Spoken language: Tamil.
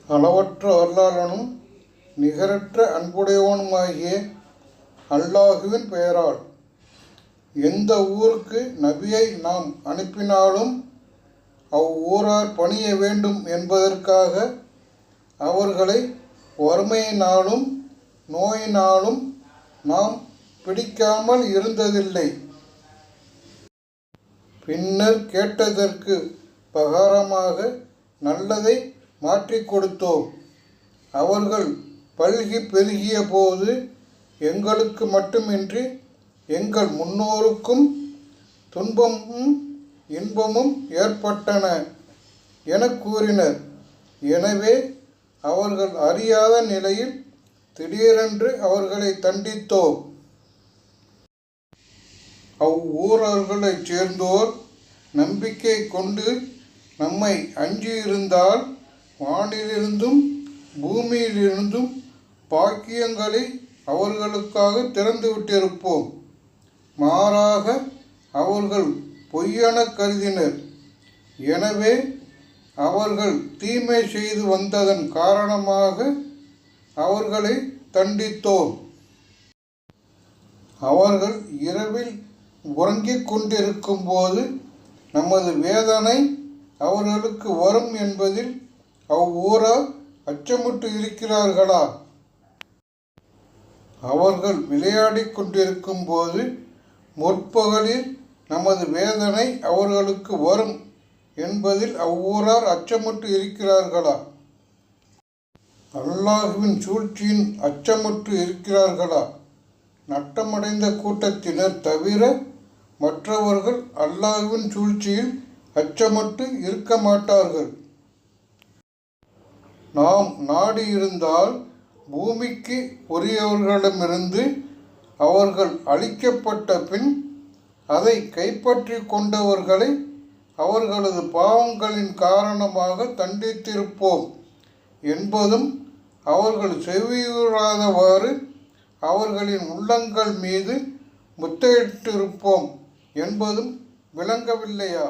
அளவற்ற அருளாளனும் நிகரற்ற அன்புடையவனுமாகிய அல்லாஹுவின் பெயரால் எந்த ஊருக்கு நபியை நாம் அனுப்பினாலும் அவ்வூரார் பணிய வேண்டும் என்பதற்காக அவர்களை வறுமையினாலும் நோயினாலும் நாம் பிடிக்காமல் இருந்ததில்லை. பின்னர் கேட்டதற்கு பகாரமாக நல்லதை மாற்றிக் கொடுத்தோம். அவர்கள் பல்கி பெருகிய போது எங்களுக்கு மட்டுமின்றி எங்கள் முன்னோருக்கும் துன்பமும் இன்பமும் ஏற்பட்டன எனக் கூறினர். எனவே அவர்கள் அறியாத நிலையில் திடீரென்று அவர்களை தண்டித்தோம். அவ்வூரர்களைச் சேர்ந்தோர் நம்பிக்கை கொண்டு நம்மை அஞ்சியிருந்தால் வானிலிருந்தும் பூமியிலிருந்தும் பாக்கியங்களை அவர்களுக்காக திறந்து விட்டிருப்போம். மாறாக அவர்கள் பொய்யெனக் கருதினர். எனவே அவர்கள் தீமை செய்து வந்ததன் காரணமாக அவர்களை தண்டித்தோம். அவர்கள் இரவில் உறங்கிக் கொண்டிருக்கும் போது நமது வேதனை அவர்களுக்கு வரும் என்பதில் அவ்வூரார் அச்சமுற்று இருக்கிறார்களா? அவர்கள் விளையாடிக் கொண்டிருக்கும் போது முற்பகலில் நமது வேதனை அவர்களுக்கு வரும் என்பதில் அவ்வூரார் அச்சமுற்று இருக்கிறார்களா? அல்லாஹுவின் சூழ்ச்சியின் அச்சமுற்று இருக்கிறார்களா? நட்டமடைந்த கூட்டத்தினர் தவிர மற்றவர்கள் அல்லாஹுவின் சூழ்ச்சியில் அச்சமற்று இருக்க மாட்டார்கள். நாம் நாடியிருந்தால் பூமிக்கு உரியவர்களிடமிருந்து அவர்கள் அழிக்கப்பட்ட பின் அதை கைப்பற்றி கொண்டவர்களை அவர்களது பாவங்களின் காரணமாக தண்டித்திருப்போம் என்பதும், அவர்கள் செவியுறாதவாறு அவர்களின் உள்ளங்கள் மீது முத்திரையிட்டிருப்போம் என்பதும் விளங்கவில்லையா?